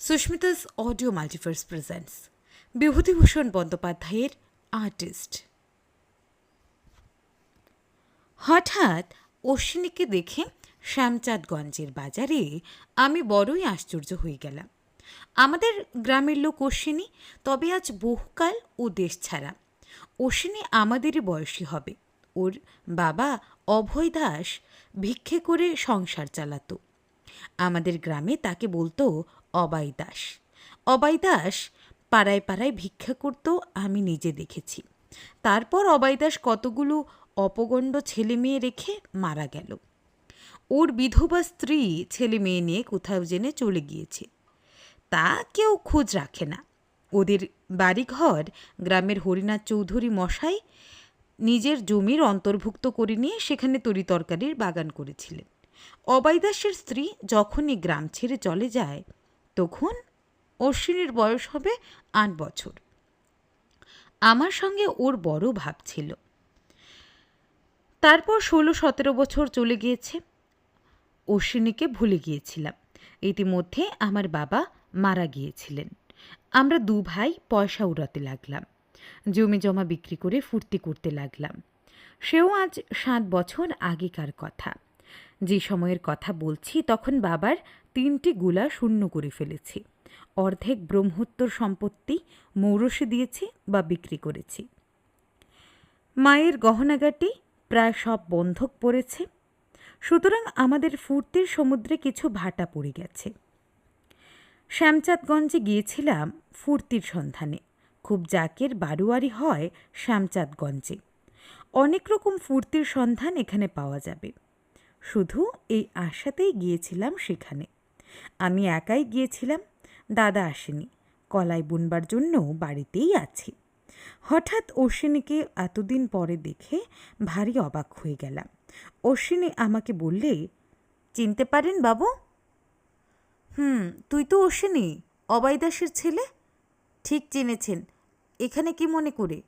Susmita's audio multiverse presents Bibhutibhushan বন্দ্যোপাধ্যায়ের artist. হঠাৎ অশ্বিনীকে দেখে শ্যামচাঁদগঞ্জের বাজারে আমি বড়ই আশ্চর্য হয়ে গেলাম। আমাদের গ্রামের লোক অশ্বিনী, তবে আজ বহুকাল ও দেশ ছাড়া। অশ্বিনী আমাদেরই বয়সী হবে। ওর বাবা অভয় দাস ভিক্ষে করে সংসার চালাতো। আমাদের গ্রামে তাকে বলতো অবাই দাস। অবাই দাস পাড়ায় পাড়ায় ভিক্ষা করতো, আমি নিজে দেখেছি। তারপর অবাই দাস কতগুলো অপগণ্ড ছেলে মেয়ে রেখে মারা গেল। ওর বিধবা স্ত্রী ছেলে মেয়ে নিয়ে কোথাও জেনে চলে গিয়েছে, তা কেউ খোঁজ রাখে না। ওদের বাড়িঘর গ্রামের হরিনাথ চৌধুরী মশাই নিজের জমির অন্তর্ভুক্ত করে নিয়ে সেখানে তরিতরকারির বাগান করেছিলেন। অবাই দাসের স্ত্রী যখনই গ্রাম ছেড়ে চলে যায় তখন অশ্বিনীর বয়স হবে ৮ বছর। আমার সঙ্গে ওর বড় ভাব ছিল। তারপর ১৬-১৭ বছর চলে গিয়েছে। অশ্বিনীকে ভুলে গিয়েছিলাম। ইতিমধ্যে আমার বাবা মারা গিয়েছিলেন। আমরা দু ভাই পয়সা উড়াতে লাগলাম, জমি জমা বিক্রি করে ফুর্তি করতে লাগলাম। সেও আজ ৭ বছর আগেকার কথা। যে সময়ের কথা বলছি তখন বাবার ৩টি গুলা শূন্য করে ফেলেছি। অর্ধেক ব্রহ্মোত্তর সম্পত্তি মৌরসে দিয়েছি বা বিক্রি করেছি। মায়ের গহনাগাটি প্রায় সব বন্ধক পড়েছে। সুতরাং আমাদের ফুর্তির সমুদ্রে কিছু ভাটা পড়ে গেছে। শ্যামচাঁদগঞ্জে গিয়েছিলাম ফুর্তির সন্ধানে। খুব জাকের বারোয়ারি হয় শ্যামচাঁদগঞ্জে। অনেক রকম ফুর্তির সন্ধান এখানে পাওয়া যাবে। শুধু এই আশাতেই গিয়েছিলাম সেখানে। আমি একাই গিয়েছিলাম, দাদা আসেনি। কলাই বুনবার জন্য বাড়িতেই আছি। হঠাৎ অশ্বিনীকে এতদিন পরে দেখে ভারী অবাক হয়ে গেলাম। অশ্বিনী আমাকে বললে, চিনতে পারেন বাবু? তুই তো অশ্বিনী, অবাই দাসের ছেলে। ঠিক চিনেছেন। এখানে কি মনে করে?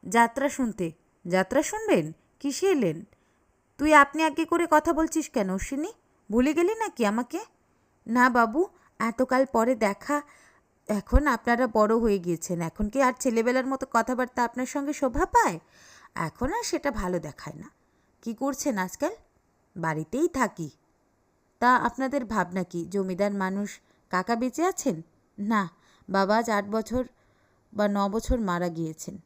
যাত্রা শুনতে। যাত্রা শুনবেন? কিসে এলেন? তুই আপনি আগে করে কথা বলছিস কেন অশ্বিনী? ভুলে গেলি নাকি আমাকে? না বাবু, এতকাল পরে দেখা। এখন আপনারা বড় হয়ে গিয়েছেন, এখন কি আর ছেলেবেলার মতো কথাবার্তা আপনার সঙ্গে শোভা পায়? এখন আর সেটা ভালো দেখায় না। কি করছেন আজকাল? বাড়িতেই থাকি। তা আপনাদের ভাবনা কি? জমিদার মানুষ, কাকা বেঁচে আছেন? না, বাবা আজ ৮ বছর বা ৯ বছর মারা গিয়েছেন।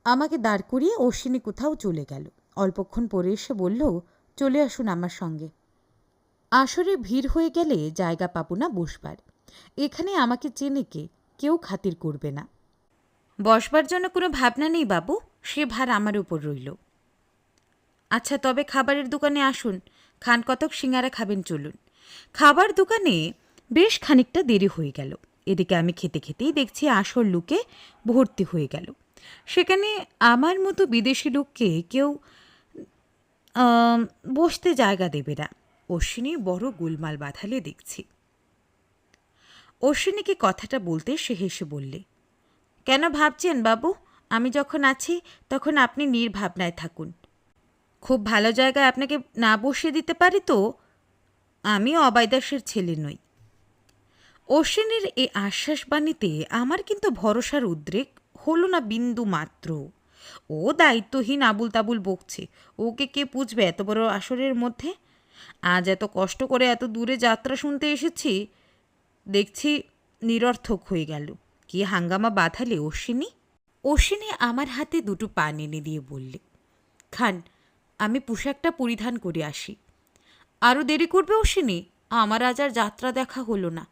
আমাকে দাঁড় করিয়ে অশ্বিনী কোথাও চলে গেল। অল্পক্ষণ পরে এসে বলল, চলে আসুন আমার সঙ্গে। আসরে ভিড় হয়ে গেলে জায়গা পাবো না বসবার। এখানে আমাকে চেনে কে? কেউ খাতির করবে না। বসবার জন্য কোনো ভাবনা নেই বাবু, সে ভার আমার উপর রইল। আচ্ছা, তবে খাবারের দোকানে আসুন, খান কতক সিঙারা খাবেন চলুন। খাবার দোকানে বেশ খানিকটা দেরি হয়ে গেল। এদিকে আমি খেতে খেতেই দেখছি আসর লোকে ভর্তি হয়ে গেল। সেখানে আমার মতো বিদেশি লোককে কেউ বসতে জায়গা দেবে না। অশ্বিনী বড় গোলমাল বাঁধালে দেখছি। অশ্বিনীকে কথাটা বলতে সে হেসে বললে, কেন ভাবছেন বাবু? আমি যখন আছি তখন আপনি নির্ভাবনায় থাকুন। খুব ভালো জায়গায় আপনাকে না বসিয়ে দিতে পারি তো? আমি অবাই দাসের ছেলে নই। অশ্বিনীর এই আশ্বাসবাণীতে আমার কিন্তু ভরসার উদ্রেক হলো না বিন্দু মাত্র। ও দায়িত্বহীন আবুল তাবুল বকছে। ওকে কে পুছবে এত বড় আসরের মধ্যে? আজ এত কষ্ট করে এত দূরে যাত্রা শুনতে এসেছি, দেখছি নিরর্থক হয়ে গেল। কি হাঙ্গামা বাঁধালে অশ্বিনী? অশ্বিনী আমার হাতে দুটো পান এনে দিয়ে বললে, খান, আমি পোশাকটা পরিধান করে আসি। আরও দেরি করবে অশ্বিনী? আমার আজ আর যাত্রা দেখা হলো না।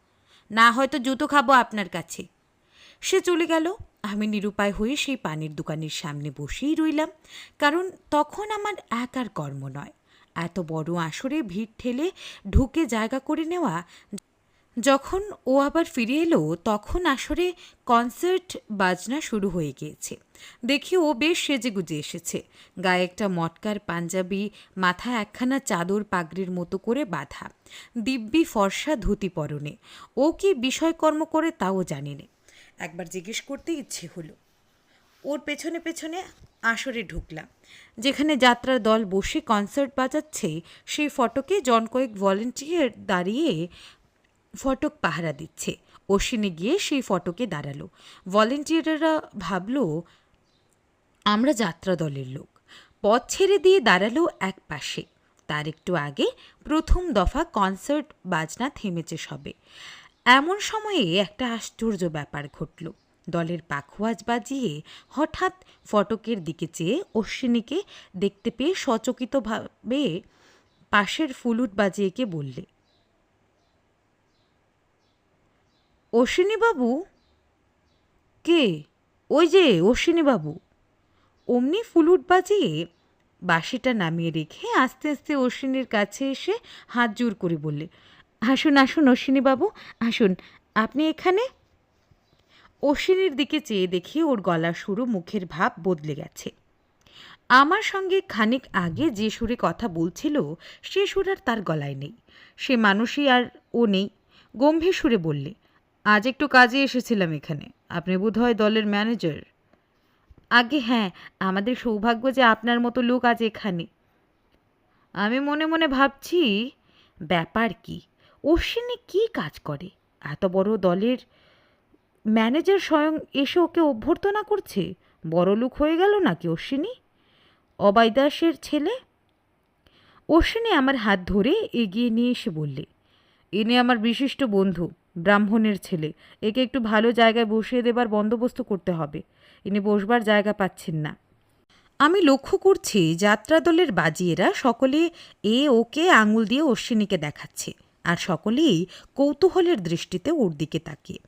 না হয়তো জুতো খাবো আপনার কাছে। সে চলে গেল। আমি নিরুপায় হয়ে সেই পানের দোকানের সামনে বসেই রইলাম, কারণ তখন আমার একার কর্ম নয়। এত বড় আসরে ভিড় ঠেলে ঢুকে জায়গা করে নেওয়া। যখন ও আবার ফিরে এলো তখন আসরে কনসার্ট বাজনা শুরু হয়ে গিয়েছে। দেখি ও বেশ সেজেগুজে এসেছে। গায়ে একটা মটকার পাঞ্জাবি, মাথায় একখানা চাদর পাগড়ির মতো করে বাঁধা, দিব্যি ফর্সা ধুতি পরনে। ও কি বিষয়কর্ম করে তাও জানি না। একবার জিজ্ঞেস করতে ইচ্ছে হলো। ওর পেছনে পেছনে আসরে ঢুকলাম। যেখানে যাত্রার দল বসে কনসার্ট বাজাচ্ছে সেই ফটকে জন কয়েক ভলেন্টিয়ার দাঁড়িয়ে ফটক পাহারা দিচ্ছে। অশ্বিনী গিয়ে সেই ফটকে দাঁড়ালো। ভলেন্টিয়াররা ভাবলো আমরা যাত্রা দলের লোক। পথ ছেড়ে দিয়ে দাঁড়ালো এক পাশে। তার একটু আগে প্রথম দফা কনসার্ট বাজনা থেমেছে সবে। এমন সময়ে একটা আশ্চর্য ব্যাপার ঘটল। দলের পাখোয়াজ বাজিয়ে হঠাৎ ফটকের দিকে চেয়ে অশ্বিনীকে দেখতে পেয়ে সচকিতভাবে পাশের ফুলুট বাজিয়েকে বললে, অশ্বিনীবাবু? কে? ওই যে অশ্বিনীবাবু। অমনি ফুলুট বাজিয়ে বাঁশিটা নামিয়ে রেখে আস্তে আস্তে অশ্বিনীর কাছে এসে হাত জোর করে বললে, আসুন আসুন অশ্বিনীবাবু, আসুন। আপনি এখানে? অশ্বিনীর দিকে চেয়ে দেখি ওর গলার সুর মুখের ভাব বদলে গেছে। আমার সঙ্গে খানিক আগে যে সুরে কথা বলছিল সে সুর আর তার গলায় নেই। সে মানুষই আর ও নেই। গম্ভীর সুরে বললে, আজ একটু কাজে এসেছিলাম এখানে। আপনি বোধহয় দলের ম্যানেজার? আগে হ্যাঁ, আমাদের সৌভাগ্য যে আপনার মতো লোক আজ এখানে। আমি মনে মনে ভাবছি, ব্যাপার কি? অশ্বিনী কী কাজ করে? এত বড় দলের ম্যানেজার স্বয়ং এসে ওকে অভ্যর্থনা করছে। বড় লোক হয়ে গেল নাকি অশ্বিনী? অবাইদাসের ছেলে? অশ্বিনী আমার হাত ধরে এগিয়ে নিয়ে এসে বললে, ইনি আমার বিশিষ্ট বন্ধু, ব্রাহ্মণের ছেলে। একে একটু ভালো জায়গায় বসিয়ে দেবার বন্দোবস্ত করতে হবে। ইনি বসবার জায়গা পাচ্ছেন না। আমি লক্ষ্য করছি যাত্রা দলের বাজিয়েরা সকলে ওকে আঙুল দিয়ে অশ্বিনীকে দেখাচ্ছে, আর সকলেই কৌতূহলের দৃষ্টিতে ওর দিকে তাকিয়ে,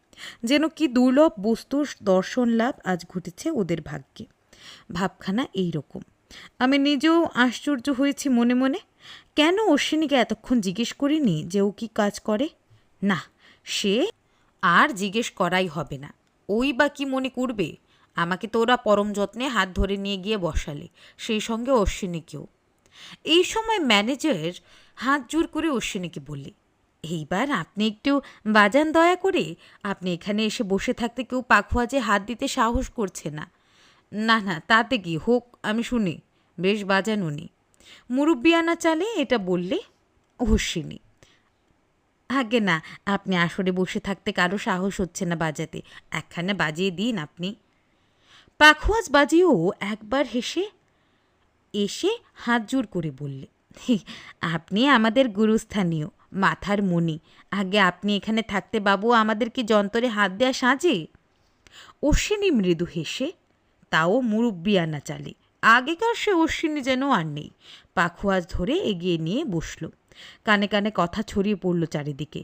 যেন কি দুর্লভ বস্তুর দর্শন লাভ আজ ঘটেছে ওদের ভাগ্যে। ভাবখানা এই রকম। আমি নিজেও আশ্চর্য হয়েছি মনে মনে। কেন অশ্বিনীকে এতক্ষণ জিজ্ঞেস করিনি যে ও কী কাজ করে? না, সে আর জিজ্ঞেস করাই হবে না। ওই বা কি মনে করবে? আমাকে তো ওরা পরম যত্নে হাত ধরে নিয়ে গিয়ে বসালে, সেই সঙ্গে অশ্বিনীকেও। এই সময় ম্যানেজার হাত জোর করে অশ্বিনীকে বললে, এইবার আপনি একটু বাজান দয়া করে। আপনি এখানে এসে বসে থাকতে কেউ পাখোয়াজে হাত দিতে সাহস করছে না। না না, তাতে কি হোক, আমি শুনি। বেশ বাজান উনি। মুরব্বিয়ানা চালে এটা বললে অশ্বিনী। আগে না, আপনি আসরে বসে থাকতে কারো সাহস হচ্ছে না বাজাতে। একখানা বাজিয়ে দিন আপনি। পাখোয়াজ বাজিয়েও একবার এসে হাত জোর করে বললে, আপনি আমাদের গুরুস্থানীয়, মাথার মণি। আগে আপনি এখানে থাকতে বাবু আমাদের কি যন্তরে হাত দেয়া সাজে? অশ্বিনী মৃদু হেসে, তাও মুরব্বিয়ানা চালে। আগেকার সে অশ্বিনী যেন আর নেই। পাখোয়াজ ধরে এগিয়ে নিয়ে বসল। কানে কানে কথা ছড়িয়ে পড়ল চারিদিকে।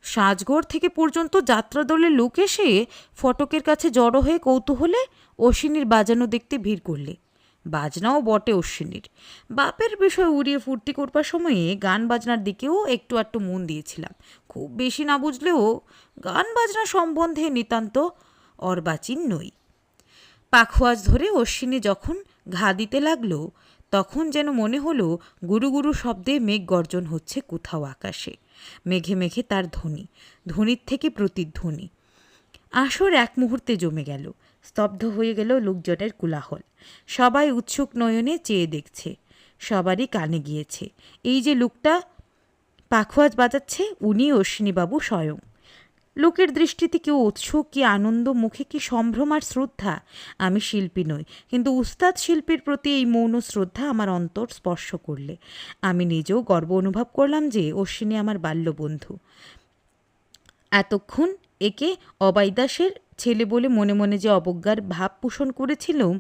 সাজঘর থেকে পর্যন্ত যাত্রাদলের লোক এসে ফটকের কাছে জড়ো হয়ে কৌতূহলে অশ্বিনীর বাজানো দেখতে ভিড় করলে। বাজনাও বটে অশ্বিনীর। বাপের বিষয় উড়িয়ে ফুর্তি করবার সময়ে গান বাজনার দিকেও একটু একটু মন দিয়েছিলাম। খুব বেশি না বুঝলেও গান বাজনা সম্বন্ধে নিতান্ত অর্বাচীন নই। পাখোয়াজ ধরে অশ্বিনী যখন ঘা দিতে লাগলো, তখন যেন মনে হলো গুরু গুরু শব্দে মেঘ গর্জন হচ্ছে কোথাও আকাশে। মেঘে মেঘে তার ধ্বনি, ধ্বনির থেকে প্রতিধ্বনি। আসর এক মুহূর্তে জমে গেল। স্তব্ধ হয়ে গেল লোকজনের কোলাহল। সবাই উৎসুক নয়নে চেয়ে দেখছে। সবারই কানে গিয়েছে, এই যে লোকটা পাখোয়াজ বাজাচ্ছে উনি অশ্বিনীবাবু স্বয়ং। লোকের দৃষ্টিতে কেউ উৎসুক, কি আনন্দ, মুখে কি সম্ভ্রম আর শ্রদ্ধা। আমি শিল্পী নই, কিন্তু উস্তাদ শিল্পীর প্রতি এই মৌন শ্রদ্ধা আমার অন্তর স্পর্শ করলে আমি নিজেও গর্ব অনুভব করলাম যে অশ্বিনী আমার বাল্যবন্ধু। এতক্ষণ একে অবাইদাসের ছেলে বলে মনে মনে যে অবজ্ঞার ভাব পোষণ করেছিলাম,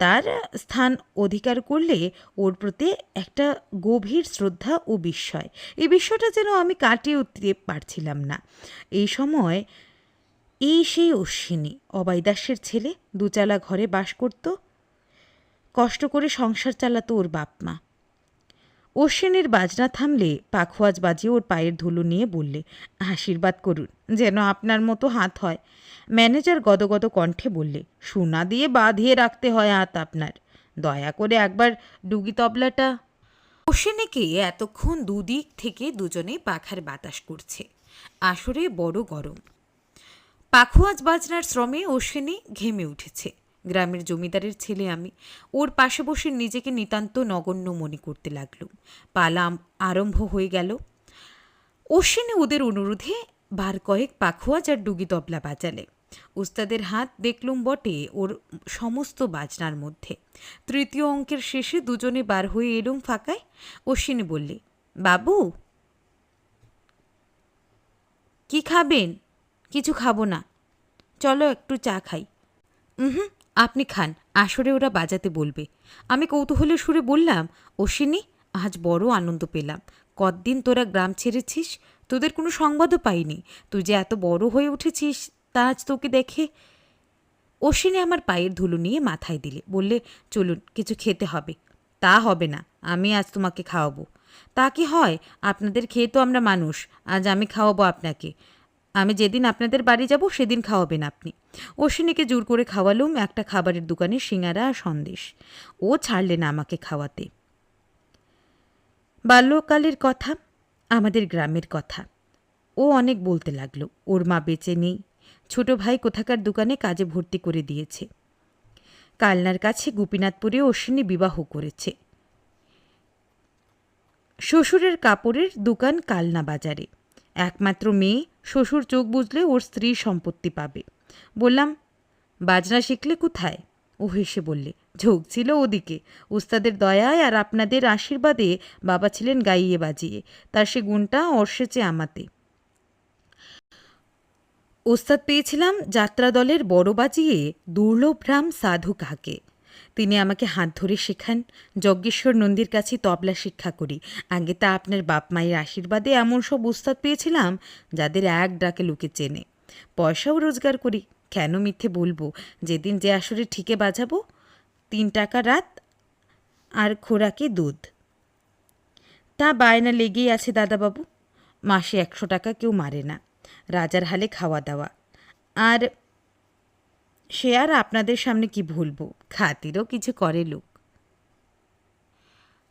তার স্থান অধিকার করলে ওর প্রতি একটা গভীর শ্রদ্ধা ও বিস্ময়, এই বিষয়টা যেন আমি কাটিয়ে উঠতে পারছিলাম না। এই সময় সেই অশ্বিনী, অবাইদাসের ছেলে, দুচালা ঘরে বাস করত, কষ্ট করে সংসার চালাতো ওর বাপ মা। অশ্বিনীর বাজনা থামলে পাখোয়াজ বাজিয়ে ওর পায়ের ধুলো নিয়ে বললে, আশীর্বাদ করুন যেন আপনার মতো হাত হয়। ম্যানেজার গদগদ কণ্ঠে বললে, সোনা দিয়ে বাঁধিয়ে রাখতে হয় হাত আপনার। দয়া করে একবার ডুগি তবলাটা। অশ্বিনীকে এতক্ষণ দুদিক থেকে দুজনে পাখার বাতাস করছে। আসরে বড় গরম। পাখোয়াজ বাজনার শ্রমে অশ্বিনী ঘেমে উঠেছে। গ্রামের জমিদারের ছেলে আমি। ওর পাশে বসে নিজেকে নিতান্ত নগণ্য মনে করতে লাগলুম। পালা আরম্ভ হয়ে গেল। অশ্বিনী ওদের অনুরোধে বার কয়েক পাখোয়াজ আর ডুগি তবলা বাজালে। উস্তাদের হাত দেখলুম বটে ওর সমস্ত বাজনার মধ্যে। তৃতীয় অঙ্কের শেষে দুজনে বার হয়ে এলুম ফাঁকায়। অশ্বিনী বললে, বাবু কি খাবেন? কিছু খাবো না, চলো একটু চা খাই। হুম, আপনি খান, আসরে ওরা বাজাতে বলবে। আমি কৌতূহলের সুরে বললাম, অশ্বিনী, আজ বড় আনন্দ পেলাম। কতদিন তোরা গ্রাম ছেড়েছিস, তোদের কোনো সংবাদও পাইনি। তুই যে এত বড় হয়ে উঠেছিস তা আজ তোকে দেখে। অশ্বিনী আমার পায়ের ধুলো নিয়ে মাথায় দিলে, বললে, চলুন কিছু খেতে হবে। তা হবে না, আমি আজ তোমাকে খাওয়াবো। তা কি হয়? আপনাদের খেয়ে তো আমরা মানুষ। আজ আমি খাওয়াবো আপনাকে। আমি যেদিন আপনাদের বাড়ি যাব সেদিন খাওয়াবেন আপনি। অশ্বিনীকে জোর করে খাওয়ালুম একটা খাবারের দোকানে সিঙারা আর সন্দেশ। ও ছাড়লে না আমাকে খাওয়াতে। বাল্যকালের কথা, আমাদের গ্রামের কথা ও অনেক বলতে লাগলো। ওর মা বেঁচে নেই, ছোট ভাই কোথাকার দোকানে কাজে ভর্তি করে দিয়েছে। কালনার কাছে গোপীনাথপুরে অশ্বিনী বিবাহ করেছে। শ্বশুরের কাপড়ের দোকান কালনা বাজারে। একমাত্র মেয়ে, শ্বশুর চোখ বুঝলে ওর স্ত্রীর সম্পত্তি পাবে। বললাম, বাজনা শিখলে কোথায়? ও হেসে বললে, ঝোঁক ছিল ওদিকে। উস্তাদের দয়ায় আর আপনাদের আশীর্বাদে বাবা ছিলেন গাইয়ে বাজিয়ে, তার সে গুণটা অর্ষেছে আমাতে। ওস্তাদ পেয়েছিলাম যাত্রা দলের বড় বাজিয়ে দুর্লভ রাম সাধু কাকে। তিনি আমাকে হাত ধরে শেখান। যজ্ঞেশ্বর নন্দীর কাছে তবলা শিক্ষা করি। আগে তা আপনার বাপ মায়ের আশীর্বাদে এমন সব ওস্তাদ পেয়েছিলাম যাদের এক ডাকে লোকে চেনে। পয়সাও রোজগার করি, কেন মিথ্যে বলবো। যেদিন যে আসরে ঠিকে বাজাবো, 3 টাকা রাত আর খোরাকে দুধ। তা বায়না লেগেই আছে দাদাবাবু। মাসে 100 টাকা কেউ মারে না, রাজার হালে খাওয়া দাওয়া। আর সে আর আপনাদের সামনে কি ভুলব, খাতিরও কিছু করে লোক।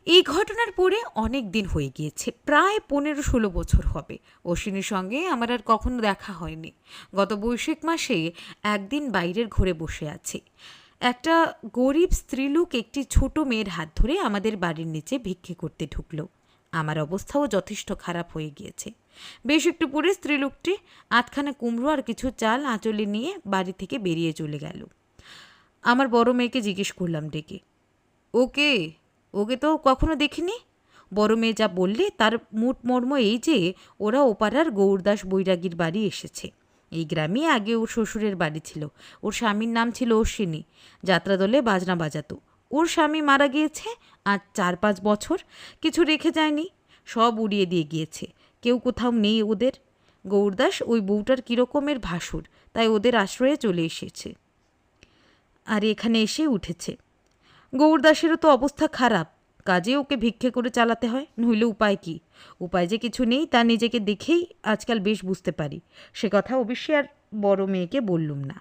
এই ঘটনার পরে অনেক দিন হয়ে গিয়েছে, প্রায় 15-16 বছর হবে। অশ্বিনীর সঙ্গে আমার আর কখনো দেখা হয়নি। গত বৈশাখ মাসে একদিন বাইরের ঘরে বসে আছি। একটা গরিব স্ত্রীলোক একটি ছোট মেয়ের হাত ধরে আমাদের বাড়ির নিচে ভিক্ষে করতে ঢুকলো। আমার অবস্থাও যথেষ্ট খারাপ হয়ে গিয়েছে। বেশ একটু পরে স্ত্রীলোকটি আধখানা কুমড়ো আর কিছু চাল আঁচলে নিয়ে বাড়ি থেকে বেরিয়ে চলে গেল। আমার বড় মেয়েকে জিজ্ঞেস করলাম ডেকে, ওকে ওকে তো কখনো দেখিনি। বড় মেয়ে যা বললে তার মুট মর্ম এই যে ওরা ওপাড়ার গৌরদাস বৈরাগীর বাড়ি এসেছে। এই গ্রামে আগে ওর শ্বশুরের বাড়ি ছিল। ওর স্বামীর নাম ছিল অশ্বিনী, যাত্রা দলে বাজনা বাজাতো। ওর স্বামী মারা গিয়েছে আজ 4-5 বছর, কিছু রেখে যায়নি, সব উড়িয়ে দিয়ে গিয়েছে। কেউ কোথাও নেই ওদের। গৌরদাস ওই বউটার কীরকমের ভাসুর, তাই ওদের আশ্রয়ে চলে এসেছে আর এখানে এসে উঠেছে। গৌরদাসেরও তো অবস্থা খারাপ, কাজে ওকে ভিক্ষে করে চালাতে হয়, নইলে উপায় কি? উপায় যে কিছু নেই তা নিজেকে দেখেই আজকাল বেশ বুঝতে পারি। সে কথা অবশ্যই আর বড় মেয়েকে বললুম না।